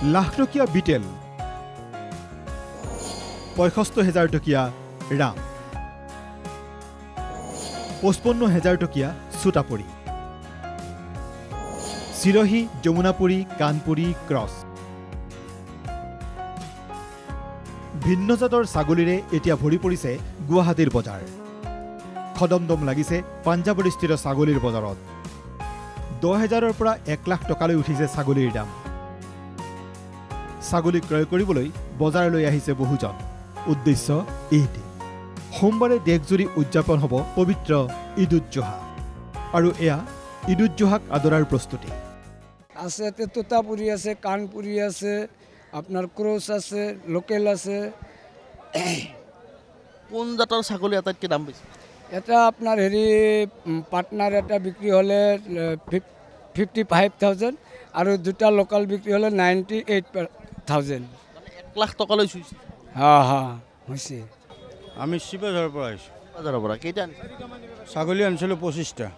লাখ টকীয়া বিটেল ৭৫,০০০ টকীয়া ৰাম ৫৫,০০০ টকীয়া চুটাপৰি চিৰহী যমুনাপুৰী কাণপুৰী ক্ৰছ ভিন্ন জাতৰ ছাগলীৰে এতিয়া ভৰি পৰিছে গুৱাহাটীৰ বজাৰ খদমদম লাগিছে পাঞ্জাৱৰীস্থিত ছাগলীৰ বজাৰত ১০,০০০ৰ পৰা ১ লাখ টকালৈ উঠিছে ছাগলীৰ দাম ছাগলী ক্ৰয় কৰিবলৈ বজাৰলৈ আহিছে বহুজন উদ্দেশ্য এইটি সোমবাৰে দেশজুৰি উদযাপন হ'ব পবিত্ৰ ঈদ-উজ-জোহা আৰু এয়া ঈদ-উজ-জোহাক আদৰাৰ প্ৰস্তুতি আছে তোতাপুৰী আছে কাণপুৰী আছে আপোনাৰ ক্ৰছ আছে লোকেল আছে কোন জাতৰ ছাগলী আটাইতকৈ দাম বেছি এটা আপোনাৰ হেৰি পাৰ্টনাৰ এটা বিক্ৰী হ'লে 55,000 আৰু দুটা লোকেল বিক্ৰী হ'লে 98,000 1 লাখ টকালৈ চুইছে হৈছে আমি শিৱসাগৰৰ পৰা আহিছোঁ বজাৰৰ পৰা কেইটা আনিছে ছাগলী আনিছিলোঁ 25টা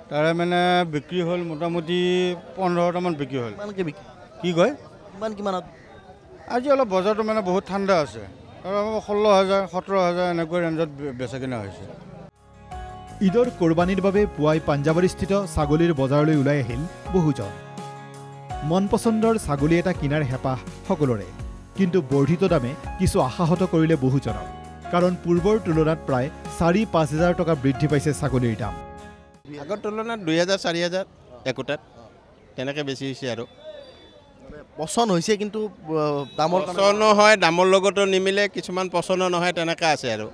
তাৰে মানে বিক্ৰী হ'ল মোটামুটি 15টামান বিক্ৰী হ'ল কিমানকৈ বিক্ৰী কি কয় কিমানত আজি অলপ বজাৰটো মানে বহুত ঠাণ্ডা আছে আৰু 16,000 17,000 এনেকুৱা ৰেঞ্জত বেচা কিনা হৈছে ঈদৰ কোৰবানীৰ বাবে পুৱাই পাঞ্জাৱৰীস্থিত ছাগলীৰ বজাৰলৈ ওলাই আহিল বহুজন মন পচন্দৰ ছাগলী এটা কিনাৰ হেঁপাহ সকলোৰে কিন্তু বৰ্ধিত দামে কিছু আশাহত কৰিলে বহুজনক কাৰণ পূৰ্বৰ তুলনাত প্ৰায় ৪-৫ হাজাৰ টকা বৃদ্ধি পাইছে ছাগলীৰ দাম আগৰ তুলনাত 2,000-4,000 একোটাত তেনেকৈ বেছি হৈছে আৰু পচন্দ হৈছে কিন্তু দামৰ পচন্দ নহয় দামৰ লগতো নিমিলে কিছুমান পচন্দ নহয় তেনেকৈ আছে আৰু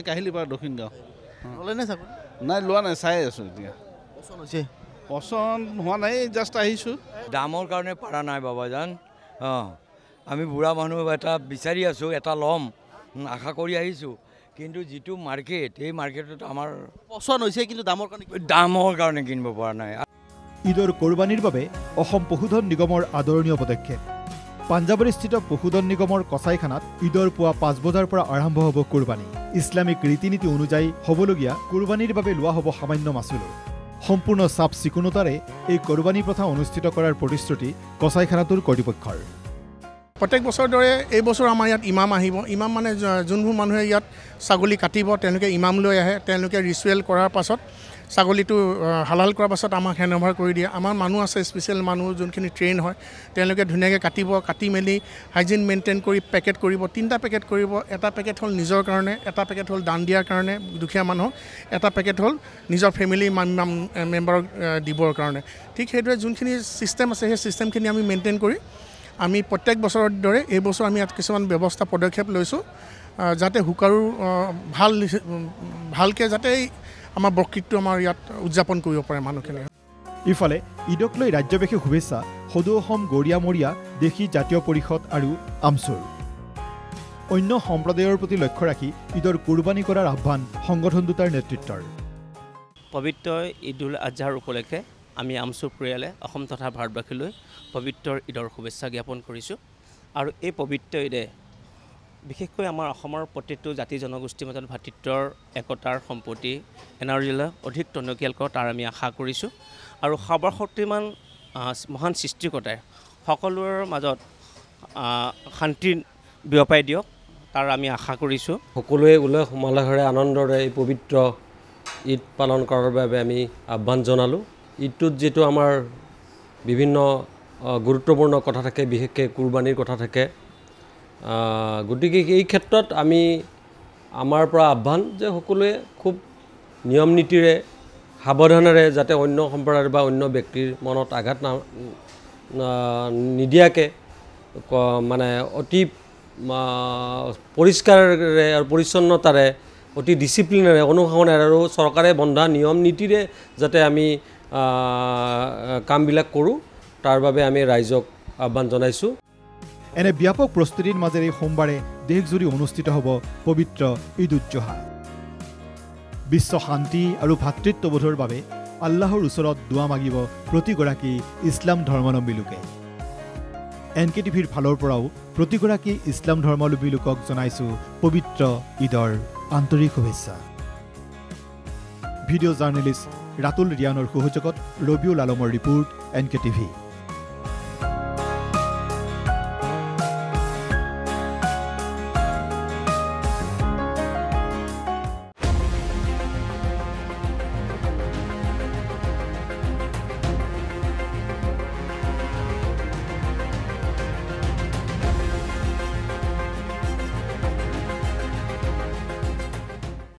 কাহিলী পৰা দক্ষিণ গাঁও ল'লে নে ছাগলী নাই লোৱা নাই চাই আছোঁ এতিয়া পচন্দ হৈছে পচন্দ হোৱা নাই জাষ্ট আহিছোঁ দামৰ কাৰণে পৰা নাই বাবাজান আমি বুঢ়া মানুহ এটা বিচাৰি আছোঁ এটা ল'ম আশা কৰি আহিছোঁ কিন্তু যিটো মাৰ্কেট এই মাৰ্কেটত আমাৰ পচন্দ হৈছে কিন্তু দামৰ কাৰণে কিনিব পৰা নাই ঈদৰ কোৰবানীৰ বাবে অসম পশুধন নিগমৰ আদৰণীয় পদক্ষেপ পাঞ্জাৱৰীস্থিত পশুধন নিগমৰ কচাইখানাত ঈদৰ পুৱা ৫ বজাৰ পৰা আৰম্ভ হ'ব কোৰবানী ইছলামিক ৰীতি নীতি অনুযায়ী হ'বলগীয়া কোৰবানীৰ বাবে লোৱা হ'ব সামান্য মাচুল সম্পূৰ্ণ চাফ চিকুণতাৰে এই কোৰবানী প্ৰথা অনুষ্ঠিত কৰাৰ প্ৰতিশ্ৰুতি কচাইখানাটোৰ কৰ্তৃপক্ষৰ প্ৰত্যেক বছৰৰ দৰে এই বছৰ আমাৰ ইয়াত ইমাম আহিব ইমাম মানে যোনবোৰ মানুহে ইয়াত ছাগলী কাটিব তেওঁলোকে ইমাম লৈ আহে তেওঁলোকে ৰিচুৱেল কৰাৰ পাছত ছাগলীটো হালাল কৰাৰ পাছত আমাক হেণ্ডঅভাৰ কৰি দিয়ে আমাৰ মানুহ আছে স্পেচিয়েল মানুহ যোনখিনি ট্ৰেইন হয় তেওঁলোকে ধুনীয়াকৈ কাটি মেলি হাইজিন মেইনটেইন কৰি পেকেট কৰিব 3টা পেকেট কৰিব এটা পেকেট হ'ল নিজৰ কাৰণে এটা পেকেট হ'ল দান দিয়াৰ কাৰণে দুখীয়া মানুহক এটা পেকেট হ'ল নিজৰ ফেমিলি মেম্বাৰক দিবৰ কাৰণে ঠিক সেইদৰে যোনখিনি ছিষ্টেম আছে সেই ছিষ্টেমখিনি আমি মেইনটেইন কৰি আমি প্ৰত্যেক বছৰৰ দৰে এই বছৰ আমি ইয়াত কিছুমান ব্যৱস্থা পদক্ষেপ লৈছোঁ যাতে হুকাৰু ভালকৈ যাতে আমাৰ বক্তৃত্ব আমাৰ ইয়াত উদযাপন কৰিব পাৰে মানুহখিনিয়ে ইফালে ঈদক লৈ ৰাজ্যব্যাপী শুভেচ্ছা সদৌ অসম গৰিয়ামৰীয়া দেশী জাতীয় পৰিষদ আৰু আমচুৰ অন্য সম্প্ৰদায়ৰ প্ৰতি লক্ষ্য ৰাখি ঈদৰ কোৰবানী কৰাৰ আহ্বান সংগঠন দুটাৰ নেতৃত্বৰ পবিত্ৰ ঈদ-উল আজহাৰ উপলক্ষে আমি আমচুৰ পৰিয়ালে অসম তথা ভাৰতবাসীলৈ পবিত্ৰ ঈদৰ শুভেচ্ছা জ্ঞাপন কৰিছোঁ আৰু এই পবিত্ৰ ঈদে বিশেষকৈ আমাৰ অসমৰ প্ৰতিটো জাতি জনগোষ্ঠীৰ মাজত ভাতৃত্বৰ একতাৰ সম্পত্তি এনাৰ্জিলৈ অধিক টনকিয়াল কৰা তাৰ আমি আশা কৰিছোঁ আৰু সৰ্বশক্তিমান মহান সৃষ্টিকৰ্তাই সকলোৰে মাজত শান্তি বিয়পাই দিয়ক তাৰ আমি আশা কৰিছোঁ সকলোৱে উল্লাস মালাহেৰে আনন্দৰে এই পবিত্ৰ ঈদ পালন কৰাৰ বাবে আমি আহ্বান জনালোঁ ঈদটোত যিটো আমাৰ বিভিন্ন গুৰুত্বপূৰ্ণ কথা থাকে বিশেষকৈ কুৰবানীৰ কথা থাকে গতিকে এই ক্ষেত্ৰত আমি আমাৰ পৰা আহ্বান যে সকলোৱে খুব নিয়ম নীতিৰে সাৱধানেৰে যাতে অন্য সম্প্ৰদায়ৰ বা অন্য ব্যক্তিৰ মনত আঘাত নিদিয়াকৈ মানে অতি পৰিষ্কাৰেৰে আৰু পৰিচ্ছন্নতাৰে অতি ডিচিপ্লিনেৰে অনুশাসনেৰে আৰু চৰকাৰে বন্ধা নিয়ম নীতিৰে যাতে আমি কামবিলাক কৰোঁ তাৰ বাবে আমি ৰাইজক আহ্বান জনাইছোঁ এনে ব্যাপক প্ৰস্তুতিৰ মাজেৰে সোমবাৰে দেশজুৰি অনুষ্ঠিত হ'ব পবিত্ৰ ঈদ-উজ-জোহা বিশ্ব শান্তি আৰু ভাতৃত্ববোধৰ বাবে আল্লাহৰ ওচৰত দোৱা মাগিব প্ৰতিগৰাকী ইছলাম ধৰ্মাৱলম্বী লোকে NKTVৰ ফালৰ পৰাও প্ৰতিগৰাকী ইছলাম ধৰ্মাৱলম্বী লোকক জনাইছোঁ পবিত্ৰ ঈদৰ আন্তৰিক শুভেচ্ছা ভিডিঅ' জাৰ্নেলিষ্ট ৰাতুল ৰিয়ানৰ সহযোগত ৰবিউল আলমৰ ৰিপোৰ্ট NKTV